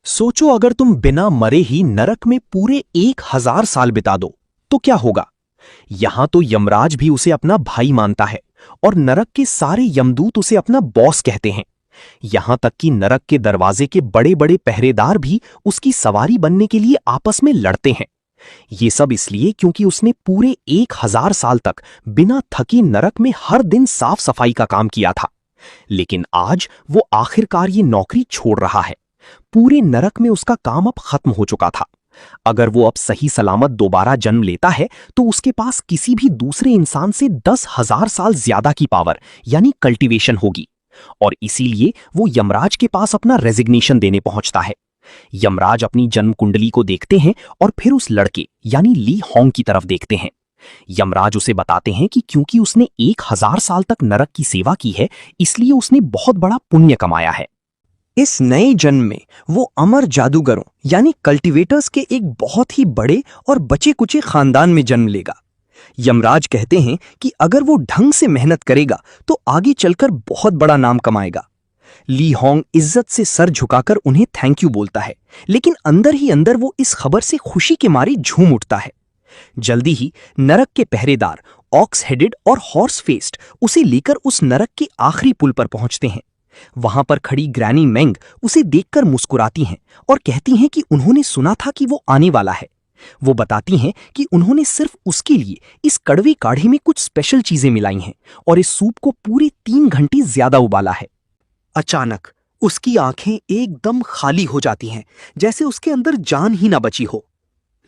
सोचो अगर तुम बिना मरे ही नरक में पूरे 1000 साल बिता दो तो क्या होगा। यहां तो यमराज भी उसे अपना भाई मानता है और नरक के सारे यमदूत उसे अपना बॉस कहते हैं। यहां तक कि नरक के दरवाजे के बड़े बड़े पहरेदार भी उसकी सवारी बनने के लिए आपस में लड़ते हैं। ये सब इसलिए क्योंकि उसने पूरे 1000 साल तक बिना थकी नरक में हर दिन साफ सफाई का काम किया था। लेकिन आज वो आखिरकार ये नौकरी छोड़ रहा है। पूरे नरक में उसका काम अब खत्म हो चुका था। अगर वो अब सही सलामत दोबारा जन्म लेता है तो उसके पास किसी भी दूसरे इंसान से 10,000 साल ज्यादा की पावर यानी कल्टीवेशन होगी। और इसीलिए वो यमराज के पास अपना रेजिग्नेशन देने पहुंचता है। यमराज अपनी जन्म कुंडली को देखते हैं और फिर उस लड़के यानी ली होंग की तरफ देखते हैं। यमराज उसे बताते हैं कि क्योंकि उसने 1000 साल तक नरक की सेवा की है, इसलिए उसने बहुत बड़ा पुण्य कमाया है। इस नए जन्म में वो अमर जादूगरों यानी कल्टीवेटर्स के एक बहुत ही बड़े और बचे कुचे खानदान में जन्म लेगा। यमराज कहते हैं कि अगर वो ढंग से मेहनत करेगा तो आगे चलकर बहुत बड़ा नाम कमाएगा। ली होंग इज्जत से सर झुकाकर उन्हें थैंक यू बोलता है, लेकिन अंदर ही अंदर वो इस खबर से खुशी के मारे झूम उठता है। जल्दी ही नरक के पहरेदार ऑक्स हेडेड और हॉर्स फेस्ड उसे लेकर उस नरक के आखिरी पुल पर पहुंचते हैं। वहां पर खड़ी ग्रैनी मेंग उसे देखकर मुस्कुराती हैं और कहती हैं कि उन्होंने सुना था कि वो आने वाला है। वो बताती हैं कि उन्होंने सिर्फ उसके लिए इस कड़वे काढ़े में कुछ स्पेशल चीजें मिलाई हैं और इस सूप को पूरे 3 घंटे ज्यादा उबाला है। अचानक उसकी आंखें एकदम खाली हो जाती हैं, जैसे उसके अंदर जान ही ना बची हो।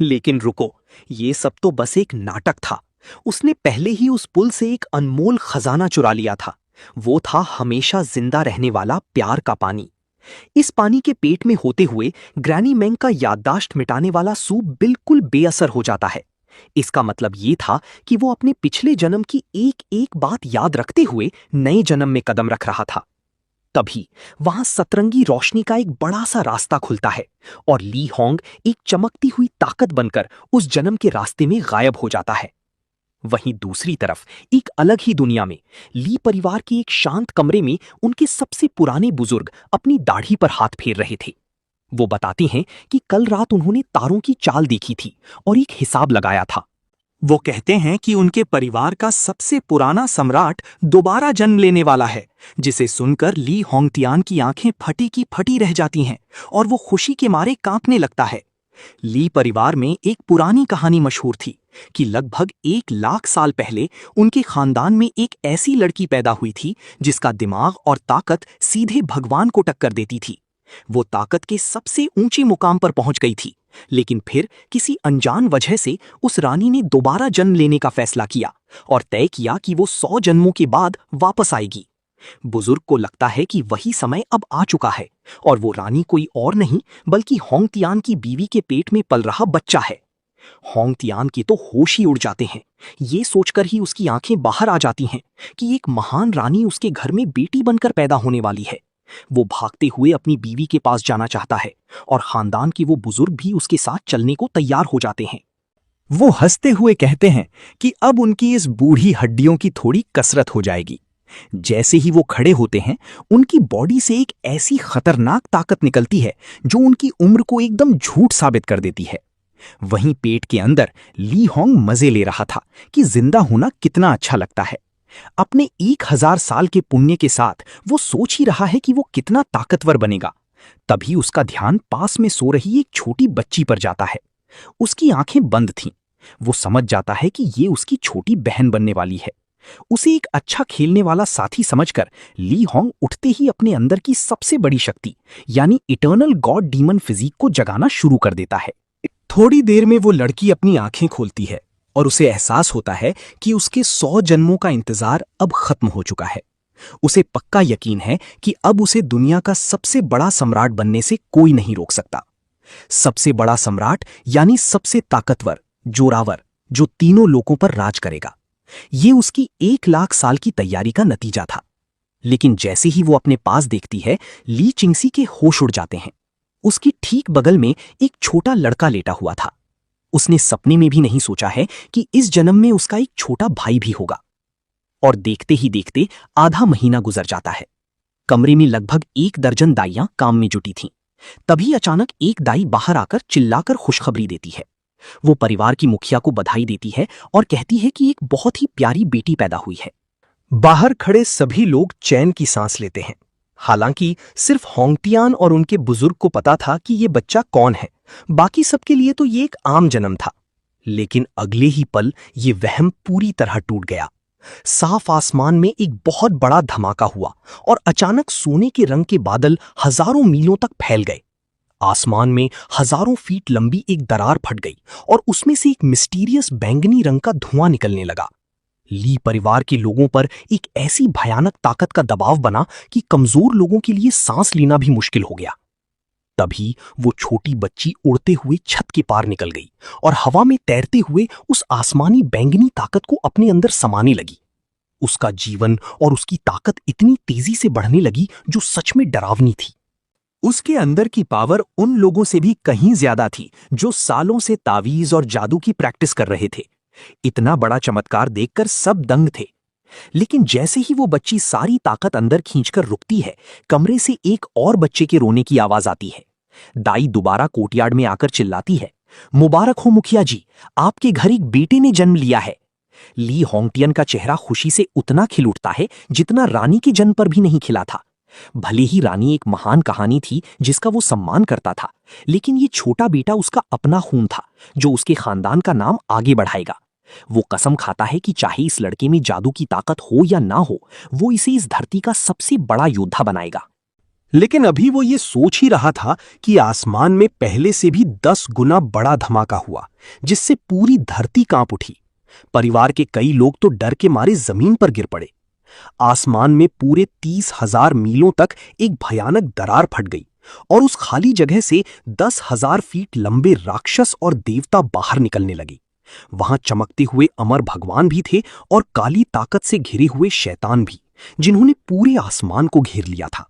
लेकिन रुको, ये सब तो बस एक नाटक था। उसने पहले ही उस पुल से एक अनमोल खजाना चुरा लिया था। वो था हमेशा जिंदा रहने वाला प्यार का पानी। इस पानी के पेट में होते हुए ग्रैनी मेंग का याददाश्त मिटाने वाला सूप बिल्कुल बेअसर हो जाता है। इसका मतलब ये था कि वो अपने पिछले जन्म की एक एक बात याद रखते हुए नए जन्म में कदम रख रहा था। तभी वहां सतरंगी रोशनी का एक बड़ा सा रास्ता खुलता है और ली होंग एक चमकती हुई ताकत बनकर उस जन्म के रास्ते में गायब हो जाता है। वहीं दूसरी तरफ एक अलग ही दुनिया में ली परिवार के एक शांत कमरे में उनके सबसे पुराने बुजुर्ग अपनी दाढ़ी पर हाथ फेर रहे थे। वो बताती हैं कि कल रात उन्होंने तारों की चाल देखी थी और एक हिसाब लगाया था। वो कहते हैं कि उनके परिवार का सबसे पुराना सम्राट दोबारा जन्म लेने वाला है, जिसे सुनकर ली होंगटियान की आंखें फटी की फटी रह जाती हैं और वो खुशी के मारे कांपने लगता है। ली परिवार में एक पुरानी कहानी मशहूर थी कि लगभग 1 लाख साल पहले उनके खानदान में एक ऐसी लड़की पैदा हुई थी जिसका दिमाग और ताकत सीधे भगवान को टक्कर देती थी। वो ताकत के सबसे ऊंचे मुकाम पर पहुंच गई थी, लेकिन फिर किसी अनजान वजह से उस रानी ने दोबारा जन्म लेने का फैसला किया और तय किया कि वो 100 जन्मों के बाद वापस आएगी। बुजुर्ग को लगता है कि वही समय अब आ चुका है और वो रानी कोई और नहीं बल्कि होंगटियान की बीवी के पेट में पल रहा बच्चा है। होंगटियान के तो होश ही उड़ जाते हैं। ये सोचकर ही उसकी आंखें बाहर आ जाती हैं कि एक महान रानी उसके घर में बेटी बनकर पैदा होने वाली है। वो भागते हुए अपनी बीवी के पास जाना चाहता है और खानदान के वो बुजुर्ग भी उसके साथ चलने को तैयार हो जाते हैं। वो हंसते हुए कहते हैं कि अब उनकी इस बूढ़ी हड्डियों की थोड़ी कसरत हो जाएगी। जैसे ही वो खड़े होते हैं, उनकी बॉडी से एक ऐसी खतरनाक ताकत निकलती है जो उनकी उम्र को एकदम झूठ साबित कर देती है। वहीं पेट के अंदर ली होंग मजे ले रहा था कि जिंदा होना कितना अच्छा लगता है। अपने 1000 साल के पुण्य के साथ वो सोच ही रहा है कि वो कितना ताकतवर बनेगा। तभी उसका ध्यान पास में सो रही एक छोटी बच्ची पर जाता है। उसकी आंखें बंद थीं। वो समझ जाता है कि ये उसकी छोटी बहन बनने वाली है। उसे एक अच्छा खेलने वाला साथी समझकर ली होंग उठते ही अपने अंदर की सबसे बड़ी शक्ति यानी इटर्नल गॉड डीमन फिजिक को जगाना शुरू कर देता है। थोड़ी देर में वो लड़की अपनी आंखें खोलती है और उसे एहसास होता है कि उसके 100 जन्मों का इंतजार अब खत्म हो चुका है। उसे पक्का यकीन है कि अब उसे दुनिया का सबसे बड़ा सम्राट बनने से कोई नहीं रोक सकता। सबसे बड़ा सम्राट यानी सबसे ताकतवर, जोरावर, जो तीनों लोकों पर राज करेगा। ये उसकी 1 लाख साल की तैयारी का नतीजा था। लेकिन जैसे ही वो अपने पास देखती है, ली चिंगसी के होश उड़ जाते हैं। उसकी ठीक बगल में एक छोटा लड़का लेटा हुआ था। उसने सपने में भी नहीं सोचा है कि इस जन्म में उसका एक छोटा भाई भी होगा। और देखते ही देखते आधा महीना गुजर जाता है। कमरे में लगभग 1 दर्जन दाइयां काम में जुटी थीं। तभी अचानक एक दाई बाहर आकर चिल्लाकर खुशखबरी देती है। वो परिवार की मुखिया को बधाई देती है और कहती है कि एक बहुत ही प्यारी बेटी पैदा हुई है। बाहर खड़े सभी लोग चैन की सांस लेते हैं। हालांकि सिर्फ होंगटियान और उनके बुजुर्ग को पता था कि ये बच्चा कौन है। बाकी सबके लिए तो ये एक आम जन्म था। लेकिन अगले ही पल ये वहम पूरी तरह टूट गया। साफ आसमान में एक बहुत बड़ा धमाका हुआ और अचानक सोने के रंग के बादल हजारों मीलों तक फैल गए। आसमान में हजारों फीट लंबी एक दरार फट गई और उसमें से एक मिस्टीरियस बैंगनी रंग का धुआं निकलने लगा। ली परिवार के लोगों पर एक ऐसी भयानक ताकत का दबाव बना कि कमजोर लोगों के लिए सांस लेना भी मुश्किल हो गया। तभी वो छोटी बच्ची उड़ते हुए छत के पार निकल गई और हवा में तैरते हुए उस आसमानी बैंगनी ताकत को अपने अंदर समाने लगी। उसका जीवन और उसकी ताकत इतनी तेजी से बढ़ने लगी जो सच में डरावनी थी। उसके अंदर की पावर उन लोगों से भी कहीं ज्यादा थी जो सालों से तावीज और जादू की प्रैक्टिस कर रहे थे। इतना बड़ा चमत्कार देखकर सब दंग थे। लेकिन जैसे ही वो बच्ची सारी ताकत अंदर खींचकर रुकती है, कमरे से एक और बच्चे के रोने की आवाज आती है। दाई दोबारा कोर्टयार्ड में आकर चिल्लाती है, मुबारक हो मुखिया जी, आपके घर एक बेटे ने जन्म लिया है। ली होंगटियन का चेहरा खुशी से उतना खिल उठता है जितना रानी के जन्म पर भी नहीं खिला था। भले ही रानी एक महान कहानी थी जिसका वो सम्मान करता था, लेकिन ये छोटा बेटा उसका अपना खून था जो उसके खानदान का नाम आगे बढ़ाएगा। वो कसम खाता है कि चाहे इस लड़के में जादू की ताकत हो या ना हो, वो इसे इस धरती का सबसे बड़ा योद्धा बनाएगा। लेकिन अभी वो ये सोच ही रहा था कि आसमान में पहले से भी 10 गुना बड़ा धमाका हुआ, जिससे पूरी धरती कांप उठी। परिवार के कई लोग तो डर के मारे जमीन पर गिर पड़े। आसमान में पूरे 30,000 मीलों तक एक भयानक दरार फट गई और उस खाली जगह से 10,000 फीट लंबे राक्षस और देवता बाहर निकलने लगे। वहां चमकते हुए अमर भगवान भी थे और काली ताकत से घिरे हुए शैतान भी, जिन्होंने पूरे आसमान को घेर लिया था।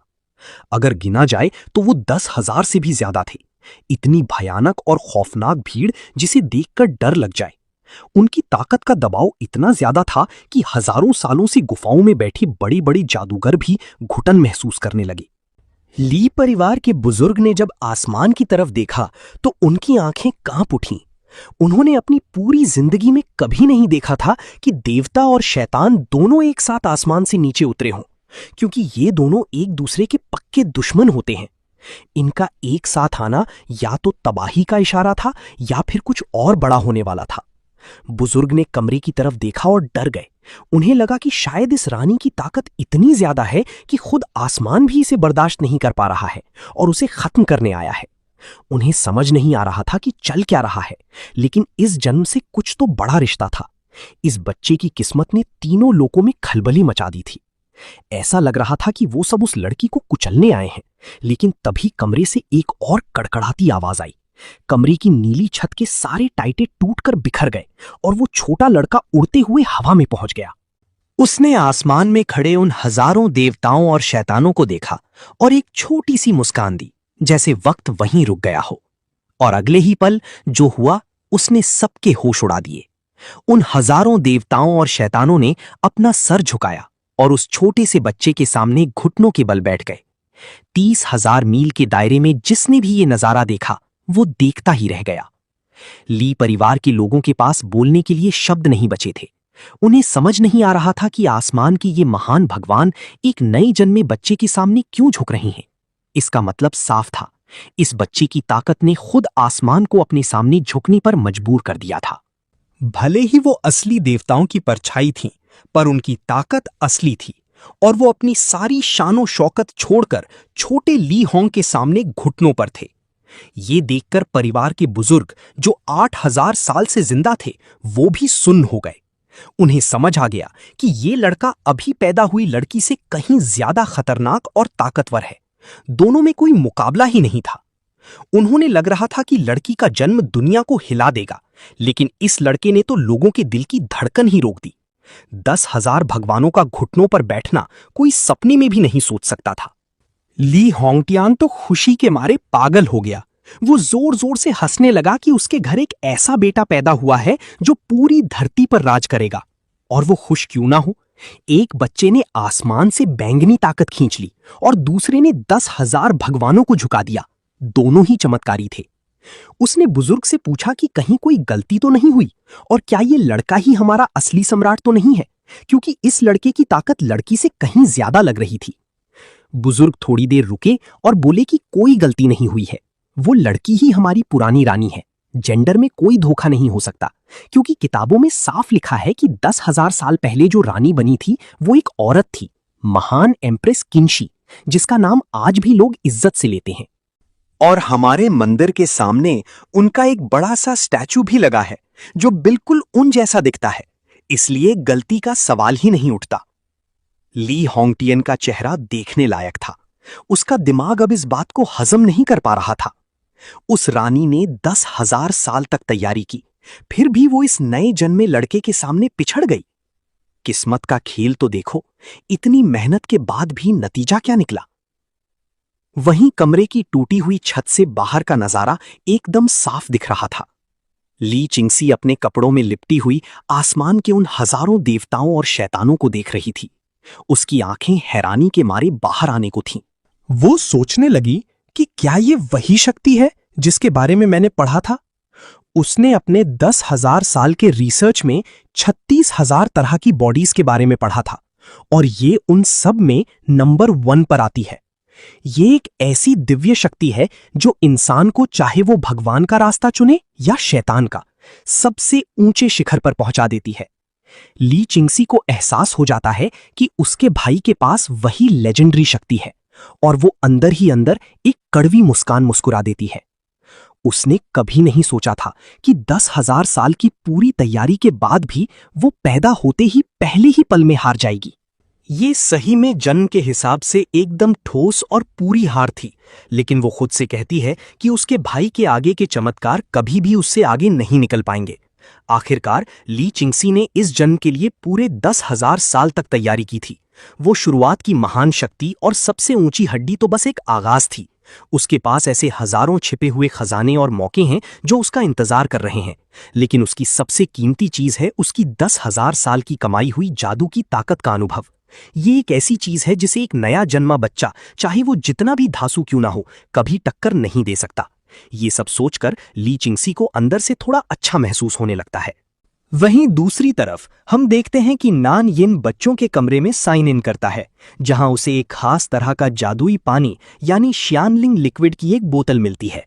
अगर गिना जाए तो वो 10,000 से भी ज्यादा थे। इतनी भयानक और खौफनाक भीड़ जिसे देखकर डर लग जाए। उनकी ताकत का दबाव इतना ज्यादा था कि हजारों सालों से गुफाओं में बैठे बड़े बड़े जादूगर भी घुटन महसूस करने लगे। ली परिवार के बुजुर्ग ने जब आसमान की तरफ देखा तो उनकी आंखें कांप उठीं। उन्होंने अपनी पूरी जिंदगी में कभी नहीं देखा था कि देवता और शैतान दोनों एक साथ आसमान से नीचे उतरे हों, क्योंकि ये दोनों एक दूसरे के पक्के दुश्मन होते हैं। इनका एक साथ आना या तो तबाही का इशारा था या फिर कुछ और बड़ा होने वाला था। बुजुर्ग ने कमरे की तरफ देखा और डर गए। उन्हें लगा कि शायद इस रानी की ताकत इतनी ज्यादा है कि खुद आसमान भी इसे बर्दाश्त नहीं कर पा रहा है और उसे खत्म करने आया है। उन्हें समझ नहीं आ रहा था कि चल क्या रहा है, लेकिन इस जन्म से कुछ तो बड़ा रिश्ता था। इस बच्चे की किस्मत ने तीनों लोगों में खलबली मचा दी थी। ऐसा लग रहा था कि वो सब उस लड़की को कुचलने आए हैं, लेकिन तभी कमरे से एक और कड़कड़ाती आवाज आई। कमरे की नीली छत के सारे टाइटे टूटकर बिखर गए और वो छोटा लड़का उड़ते हुए हवा में पहुंच गया। उसने आसमान में खड़े उन हजारों देवताओं और शैतानों को देखा और एक छोटी सी मुस्कान दी, जैसे वक्त वहीं रुक गया हो। और अगले ही पल जो हुआ उसने सबके होश उड़ा दिए। उन हजारों देवताओं और शैतानों ने अपना सर झुकाया और उस छोटे से बच्चे के सामने घुटनों के बल बैठ गए। 30,000 मील के दायरे में जिसने भी ये नजारा देखा वो देखता ही रह गया। ली परिवार के लोगों के पास बोलने के लिए शब्द नहीं बचे थे। उन्हें समझ नहीं आ रहा था कि आसमान की ये महान भगवान एक नए जन्मे बच्चे के सामने क्यों झुक रही हैं। इसका मतलब साफ था, इस बच्चे की ताकत ने खुद आसमान को अपने सामने झुकने पर मजबूर कर दिया था। भले ही वो असली देवताओं की परछाई थीं, पर उनकी ताकत असली थी और वो अपनी सारी शानो शौकत छोड़कर छोटे ली होंग के सामने घुटनों पर थे। ये देखकर परिवार के बुजुर्ग जो 8,000 साल से जिंदा थे वो भी सुन्न हो गए। उन्हें समझ आ गया कि ये लड़का अभी पैदा हुई लड़की से कहीं ज्यादा खतरनाक और ताकतवर है। दोनों में कोई मुकाबला ही नहीं था। उन्होंने लग रहा था कि लड़की का जन्म दुनिया को हिला देगा, लेकिन इस लड़के ने तो लोगों के दिल की धड़कन ही रोक दी। 10,000 भगवानों का घुटनों पर बैठना कोई सपने में भी नहीं सोच सकता था। ली होंगटियान तो खुशी के मारे पागल हो गया। वो जोर जोर से हंसने लगा कि उसके घर एक ऐसा बेटा पैदा हुआ है जो पूरी धरती पर राज करेगा। और वो खुश क्यों ना हो। एक बच्चे ने आसमान से बैंगनी ताकत खींच ली और दूसरे ने 10,000 भगवानों को झुका दिया। दोनों ही चमत्कारी थे। उसने बुजुर्ग से पूछा कि कहीं कोई गलती तो नहीं हुई और क्या ये लड़का ही हमारा असली सम्राट तो नहीं है, क्योंकि इस लड़के की ताकत लड़की से कहीं ज्यादा लग रही थी। बुजुर्ग थोड़ी देर रुके और बोले कि कोई गलती नहीं हुई है, वो लड़की ही हमारी पुरानी रानी है। जेंडर में कोई धोखा नहीं हो सकता, क्योंकि किताबों में साफ लिखा है कि 10,000 साल पहले जो रानी बनी थी वो एक औरत थी, महान एम्प्रेस किन्शी, जिसका नाम आज भी लोग इज्जत से लेते हैं। और हमारे मंदिर के सामने उनका एक बड़ा सा स्टैचू भी लगा है जो बिल्कुल उन जैसा दिखता है, इसलिए गलती का सवाल ही नहीं उठता। ली होंगटियन का चेहरा देखने लायक था। उसका दिमाग अब इस बात को हजम नहीं कर पा रहा था। उस रानी ने 10,000 साल तक तैयारी की, फिर भी वो इस नए जन्मे लड़के के सामने पिछड़ गई। किस्मत का खेल तो देखो, इतनी मेहनत के बाद भी नतीजा क्या निकला। वहीं कमरे की टूटी हुई छत से बाहर का नजारा एकदम साफ दिख रहा था। ली चिंगसी अपने कपड़ों में लिपटी हुई आसमान के उन हजारों देवताओं और शैतानों को देख रही थी। उसकी आंखें हैरानी के मारे बाहर आने को थीं। वो सोचने लगी कि क्या ये वही शक्ति है जिसके बारे में मैंने पढ़ा था। उसने अपने 10,000 साल के रिसर्च में 36,000 तरह की बॉडीज के बारे में पढ़ा था, और ये उन सब में नंबर 1 पर आती है। ये एक ऐसी दिव्य शक्ति है जो इंसान को, चाहे वो भगवान का रास्ता चुने या शैतान का, सबसे ऊंचे शिखर पर पहुंचा देती है। ली चिंगसी को एहसास हो जाता है कि उसके भाई के पास वही लेजेंडरी शक्ति है, और वो अंदर ही अंदर एक कड़वी मुस्कान मुस्कुरा देती है। उसने कभी नहीं सोचा था कि 10,000 साल की पूरी तैयारी के बाद भी वो पैदा होते ही पहले ही पल में हार जाएगी। ये सही में जन्म के हिसाब से एकदम ठोस और पूरी हार थी, लेकिन वो खुद से कहती है कि उसके भाई के आगे के चमत्कार कभी भी उससे आगे नहीं निकल पाएंगे। आखिरकार ली चिंगसी ने इस जन्म के लिए पूरे 10,000 साल तक तैयारी की थी। वो शुरुआत की महान शक्ति और सबसे ऊंची हड्डी तो बस एक आगाज थी। उसके पास ऐसे हजारों छिपे हुए खजाने और मौके हैं जो उसका इंतजार कर रहे हैं, लेकिन उसकी सबसे कीमती चीज है उसकी 10,000 साल की कमाई हुई जादू की ताकत का अनुभव। ये एक ऐसी चीज है जिसे एक नया जन्मा बच्चा, चाहे वो जितना भी धांसू क्यों ना हो, कभी टक्कर नहीं दे सकता। ये सब सोचकर ली चिंगसी को अंदर से थोड़ा अच्छा महसूस होने लगता है। वहीं दूसरी तरफ हम देखते हैं कि नान यिन बच्चों के कमरे में साइन इन करता है, जहां उसे एक खास तरह का जादुई पानी यानी श्यानलिंग लिक्विड की एक बोतल मिलती है।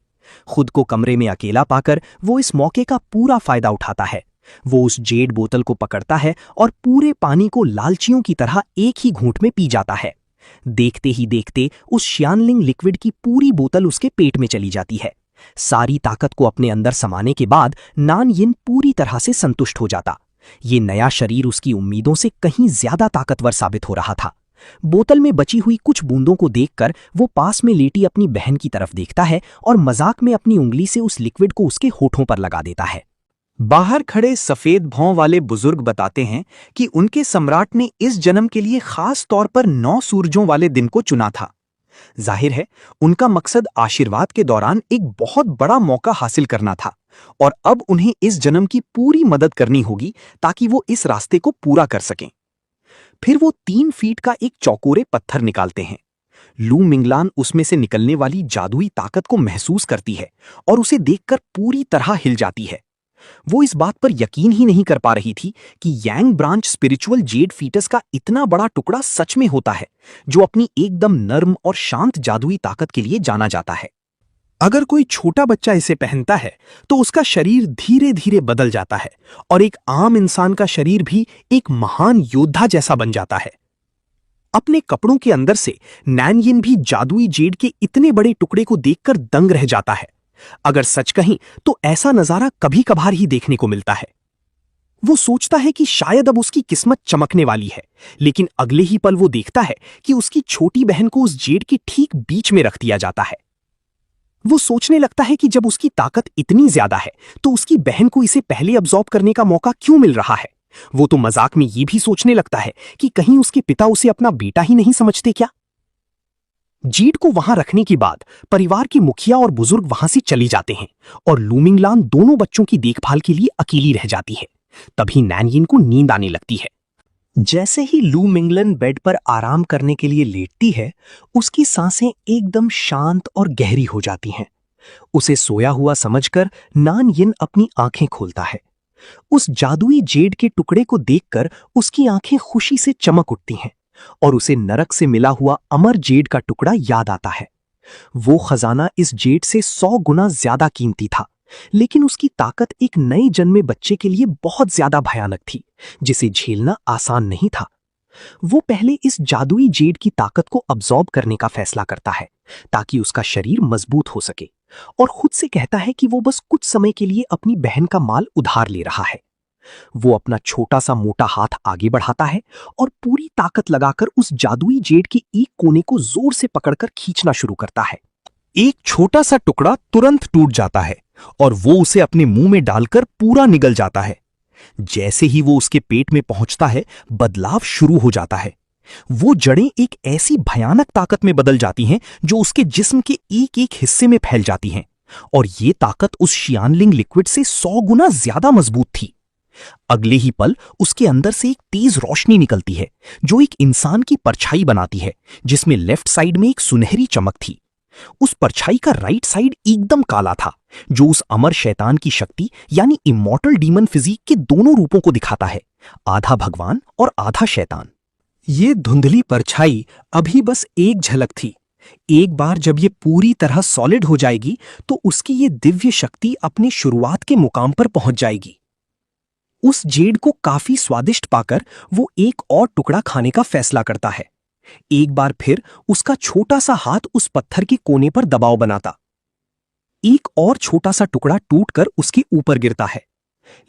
खुद को कमरे में अकेला पाकर वो इस मौके का पूरा फायदा उठाता है। वो उस जेड बोतल को पकड़ता है और पूरे पानी को लालचियों की तरह एक ही घूंट में पी जाता है। देखते ही देखते उस श्यानलिंग लिक्विड की पूरी बोतल उसके पेट में चली जाती है। सारी ताकत को अपने अंदर समाने के बाद नान यिन पूरी तरह से संतुष्ट हो जाता। ये नया शरीर उसकी उम्मीदों से कहीं ज्यादा ताकतवर साबित हो रहा था। बोतल में बची हुई कुछ बूंदों को देखकर वो पास में लेटी अपनी बहन की तरफ देखता है और मजाक में अपनी उंगली से उस लिक्विड को उसके होठों पर लगा देता है। बाहर खड़े सफेद भौं वाले बुजुर्ग बताते हैं कि उनके सम्राट ने इस जन्म के लिए खास तौर पर 9 सूरजों वाले दिन को चुना था। जाहिर है उनका मकसद आशीर्वाद के दौरान एक बहुत बड़ा मौका हासिल करना था, और अब उन्हें इस जन्म की पूरी मदद करनी होगी ताकि वो इस रास्ते को पूरा कर सकें। फिर वो 3 फीट का एक चौकोरे पत्थर निकालते हैं। लू मिंगलान उसमें से निकलने वाली जादुई ताकत को महसूस करती है और उसे देखकर पूरी तरह हिल जाती है। वो इस बात पर यकीन ही नहीं कर पा रही थी कि यांग ब्रांच स्पिरिचुअल जेड फीटस का इतना बड़ा टुकड़ा सच में होता है, जो अपनी एकदम नर्म और शांत जादुई ताकत के लिए जाना जाता है। अगर कोई छोटा बच्चा इसे पहनता है तो उसका शरीर धीरे धीरे बदल जाता है और एक आम इंसान का शरीर भी एक महान योद्धा जैसा बन जाता है। अपने कपड़ों के अंदर से नान यिन भी जादुई जेड के इतने बड़े टुकड़े को देखकर दंग रह जाता है। अगर सच कहीं तो ऐसा नजारा कभी कभार ही देखने को मिलता है। वो सोचता है कि शायद अब उसकी किस्मत चमकने वाली है, लेकिन अगले ही पल वो देखता है कि उसकी छोटी बहन को उस जेड के ठीक बीच में रख दिया जाता है। वो सोचने लगता है कि जब उसकी ताकत इतनी ज्यादा है तो उसकी बहन को इसे पहले अब्सॉर्ब करने का मौका क्यों मिल रहा है। वो तो मजाक में ये भी सोचने लगता है कि कहीं उसके पिता उसे अपना बेटा ही नहीं समझते क्या। जीड को वहां रखने के बाद परिवार की मुखिया और बुजुर्ग वहां से चली जाते हैं और लू मिंगलान दोनों बच्चों की देखभाल के लिए अकेली रह जाती है। तभी नान यिन को नींद आने लगती है। जैसे ही लू मिंगलन बेड पर आराम करने के लिए लेटती है, उसकी सांसें एकदम शांत और गहरी हो जाती हैं। उसे सोया हुआ समझकर नान यिन अपनी आंखें खोलता है। उस जादुई जेड के टुकड़े को देखकर उसकी आंखें खुशी से चमक उठती हैं और उसे नरक से मिला हुआ अमर जेड का टुकड़ा याद आता है। वो खजाना इस जेड से 100 गुना ज्यादा कीमती था, लेकिन उसकी ताकत एक नए जन्मे बच्चे के लिए बहुत ज्यादा भयानक थी, जिसे झेलना आसान नहीं था। वो पहले इस जादुई जेड की ताकत को अब्सॉर्ब करने का फैसला करता है ताकि उसका शरीर मजबूत हो सके, और खुद से कहता है कि वो बस कुछ समय के लिए अपनी बहन का माल उधार ले रहा है। वो अपना छोटा सा मोटा हाथ आगे बढ़ाता है और पूरी ताकत लगाकर उस जादुई जेड के एक कोने को जोर से पकड़कर खींचना शुरू करता है। एक छोटा सा टुकड़ा तुरंत टूट जाता है और वो उसे अपने मुंह में डालकर पूरा निगल जाता है। जैसे ही वो उसके पेट में पहुंचता है, बदलाव शुरू हो जाता है। वो जड़ें एक ऐसी भयानक ताकत में बदल जाती हैं जो उसके जिस्म के एक एक हिस्से में फैल जाती हैं, और ये ताकत उस शियानलिंग लिक्विड से 100 गुना ज्यादा मजबूत थी। अगले ही पल उसके अंदर से एक तेज रोशनी निकलती है जो एक इंसान की परछाई बनाती है, जिसमें लेफ्ट साइड में एक सुनहरी चमक थी। उस परछाई का राइट साइड एकदम काला था, जो उस अमर शैतान की शक्ति यानी इमॉर्टल डीमन फिजिक के दोनों रूपों को दिखाता है, आधा भगवान और आधा शैतान। ये धुंधली परछाई अभी बस एक झलक थी। एक बार जब ये पूरी तरह सॉलिड हो जाएगी तो उसकी ये दिव्य शक्ति अपनी शुरुआत के मुकाम पर पहुंच जाएगी। उस जेड को काफी स्वादिष्ट पाकर वो एक और टुकड़ा खाने का फैसला करता है। एक बार फिर उसका छोटा सा हाथ उस पत्थर के कोने पर दबाव बनाता। एक और छोटा सा टुकड़ा टूटकर उसके ऊपर गिरता है।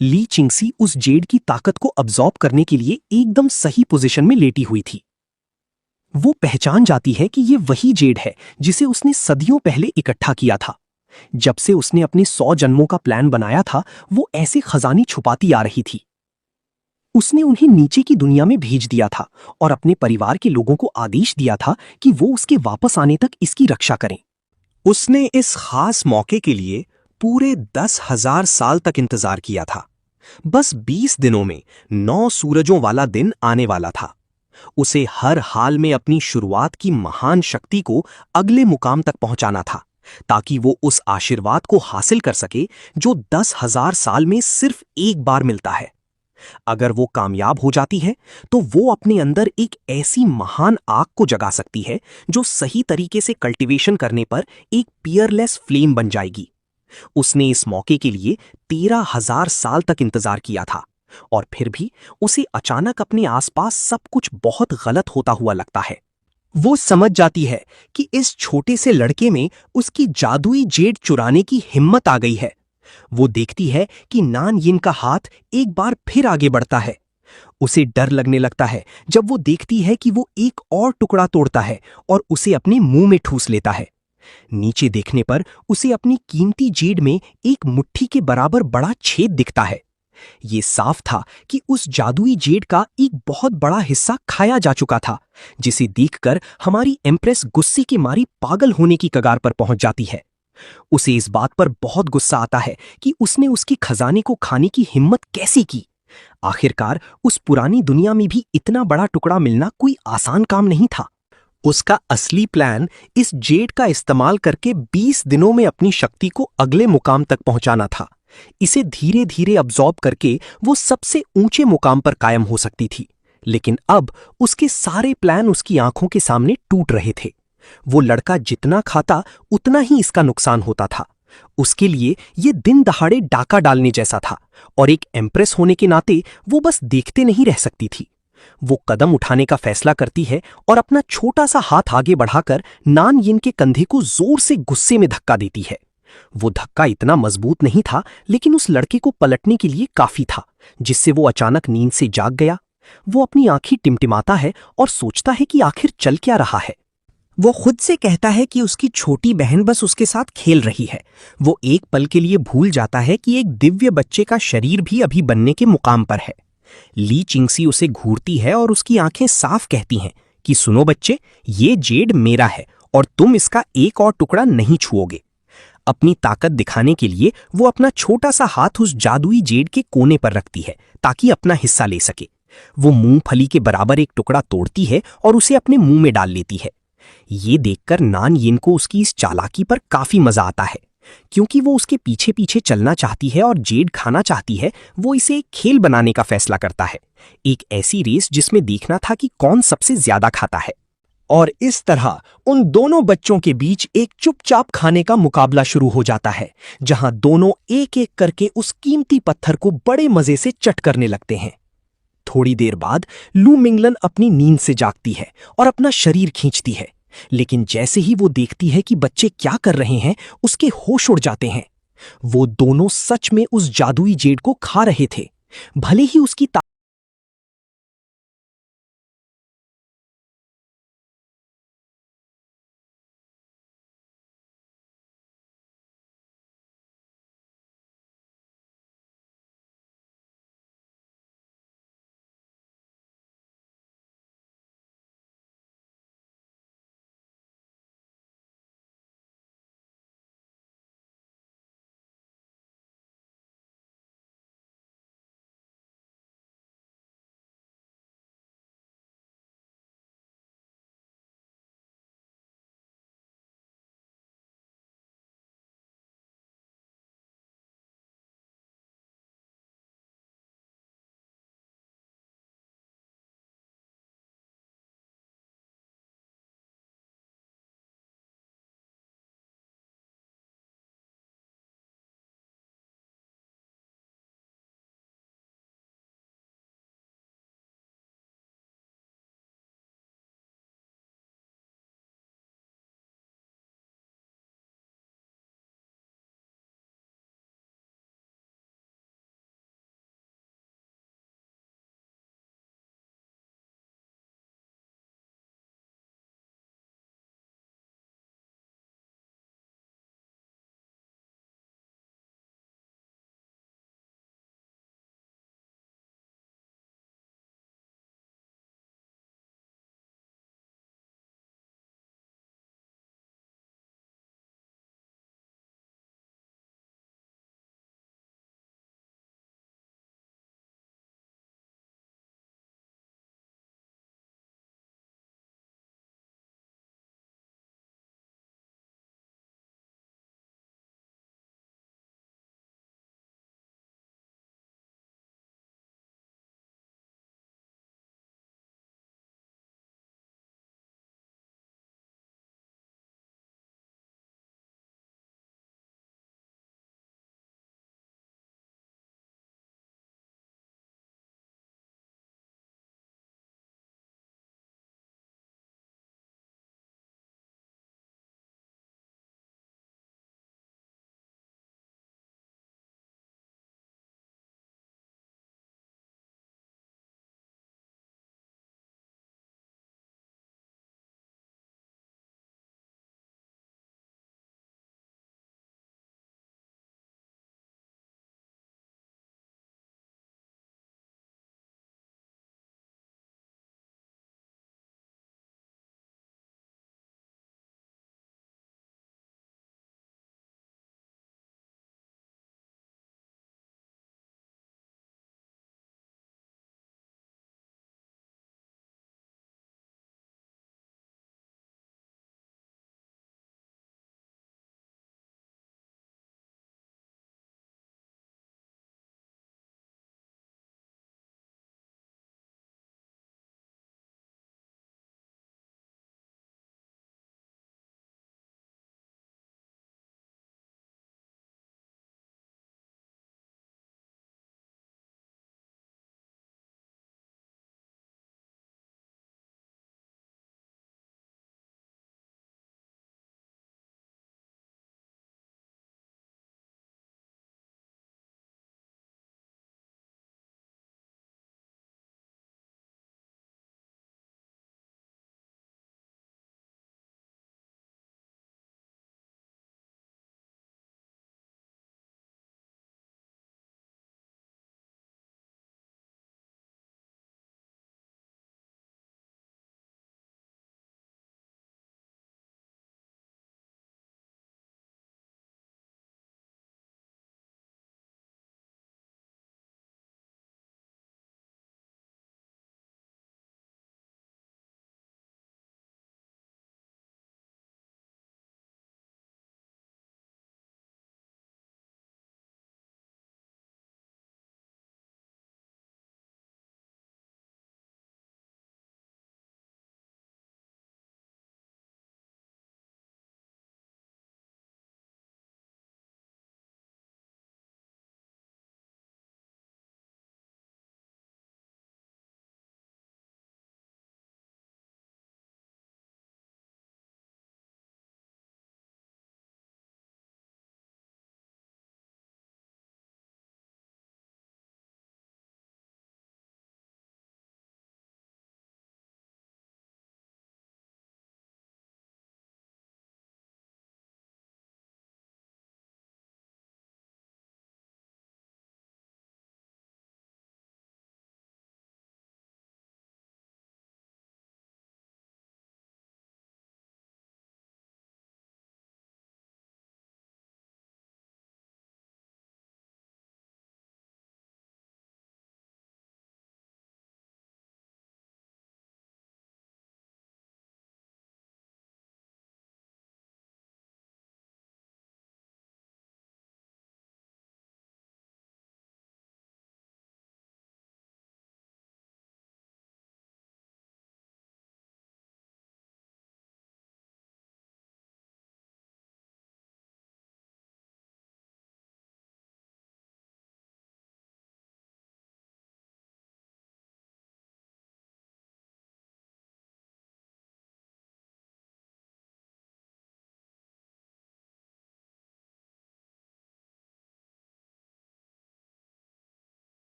ली चिंगसी उस जेड की ताकत को अब्सॉर्ब करने के लिए एकदम सही पोजीशन में लेटी हुई थी। वो पहचान जाती है कि ये वही जेड है जिसे उसने सदियों पहले इकट्ठा किया था। जब से उसने अपने 100 जन्मों का प्लान बनाया था, वो ऐसे खजाने छुपाती आ रही थी। उसने उन्हें नीचे की दुनिया में भेज दिया था और अपने परिवार के लोगों को आदेश दिया था कि वो उसके वापस आने तक इसकी रक्षा करें। उसने इस खास मौके के लिए पूरे 10,000 साल तक इंतजार किया था। बस 20 दिनों में 9 सूरजों वाला दिन आने वाला था। उसे हर हाल में अपनी शुरुआत की महान शक्ति को अगले मुकाम तक पहुंचाना था, ताकि वो उस आशीर्वाद को हासिल कर सके जो 10,000 साल में सिर्फ एक बार मिलता है। अगर वो कामयाब हो जाती है तो वो अपने अंदर एक ऐसी महान आग को जगा सकती है जो सही तरीके से कल्टीवेशन करने पर एक पियरलेस फ्लेम बन जाएगी। उसने इस मौके के लिए 13,000 साल तक इंतजार किया था, और फिर भी उसे अचानक अपने आसपास सब कुछ बहुत गलत होता हुआ लगता है। वो समझ जाती है कि इस छोटे से लड़के में उसकी जादुई जेड चुराने की हिम्मत आ गई है। वो देखती है कि नान यिन का हाथ एक बार फिर आगे बढ़ता है। उसे डर लगने लगता है जब वो देखती है कि वो एक और टुकड़ा तोड़ता है और उसे अपने मुंह में ठूस लेता है। नीचे देखने पर उसे अपनी कीमती जेड में एक मुट्ठी के बराबर बड़ा छेद दिखता है। ये साफ था कि उस जादुई जेड का एक बहुत बड़ा हिस्सा खाया जा चुका था, जिसे देखकर हमारी एम्प्रेस गुस्से की मारी पागल होने की कगार पर पहुंच जाती है। उसे इस बात पर बहुत गुस्सा आता है कि उसने उसके खजाने को खाने की हिम्मत कैसे की। आखिरकार उस पुरानी दुनिया में भी इतना बड़ा टुकड़ा मिलना कोई आसान काम नहीं था। उसका असली प्लान इस जेड का इस्तेमाल करके 20 दिनों में अपनी शक्ति को अगले मुकाम तक पहुंचाना था। इसे धीरे धीरे अब्सॉर्ब करके वो सबसे ऊंचे मुकाम पर कायम हो सकती थी, लेकिन अब उसके सारे प्लान उसकी आंखों के सामने टूट रहे थे। वो लड़का जितना खाता उतना ही इसका नुकसान होता था। उसके लिए ये दिन दहाड़े डाका डालने जैसा था, और एक एम्प्रेस होने के नाते वो बस देखते नहीं रह सकती थी। वो कदम उठाने का फैसला करती है और अपना छोटा सा हाथ आगे बढ़ाकर नान यिन के कंधे को जोर से गुस्से में धक्का देती है। वो धक्का इतना मजबूत नहीं था, लेकिन उस लड़के को पलटने के लिए काफी था, जिससे वो अचानक नींद से जाग गया। वो अपनी आंखें टिमटिमाता है और सोचता है कि आखिर चल क्या रहा है। वो खुद से कहता है कि उसकी छोटी बहन बस उसके साथ खेल रही है। वो एक पल के लिए भूल जाता है कि एक दिव्य बच्चे का शरीर भी अभी बनने के मुकाम पर है। ली चिंगसी उसे घूरती है और उसकी आंखें साफ कहती हैं कि सुनो बच्चे, ये जेड मेरा है और तुम इसका एक और टुकड़ा नहीं छुओगे। अपनी ताकत दिखाने के लिए वो अपना छोटा सा हाथ उस जादुई जेड के कोने पर रखती है ताकि अपना हिस्सा ले सके, वो मूंगफली के बराबर एक टुकड़ा तोड़ती है और उसे अपने मुंह में डाल लेती है। ये देखकर नान यिन को उसकी इस चालाकी पर काफी मजा आता है, क्योंकि वो उसके पीछे पीछे चलना चाहती है और जेड खाना चाहती है। वो इसे एक खेल बनाने का फैसला करता है, एक ऐसी रेस जिसमें देखना था कि कौन सबसे ज्यादा खाता है। और इस तरह उन दोनों बच्चों के बीच एक चुपचाप खाने का मुकाबला शुरू हो जाता है, जहां दोनों एक एक करके उस कीमती पत्थर को बड़े मजे से चट करने लगते हैं। थोड़ी देर बाद लू मिंगलन अपनी नींद से जागती है और अपना शरीर खींचती है, लेकिन जैसे ही वो देखती है कि बच्चे क्या कर रहे हैं, उसके होश उड़ जाते हैं। वो दोनों सच में उस जादुई जेड को खा रहे थे। भले ही उसकी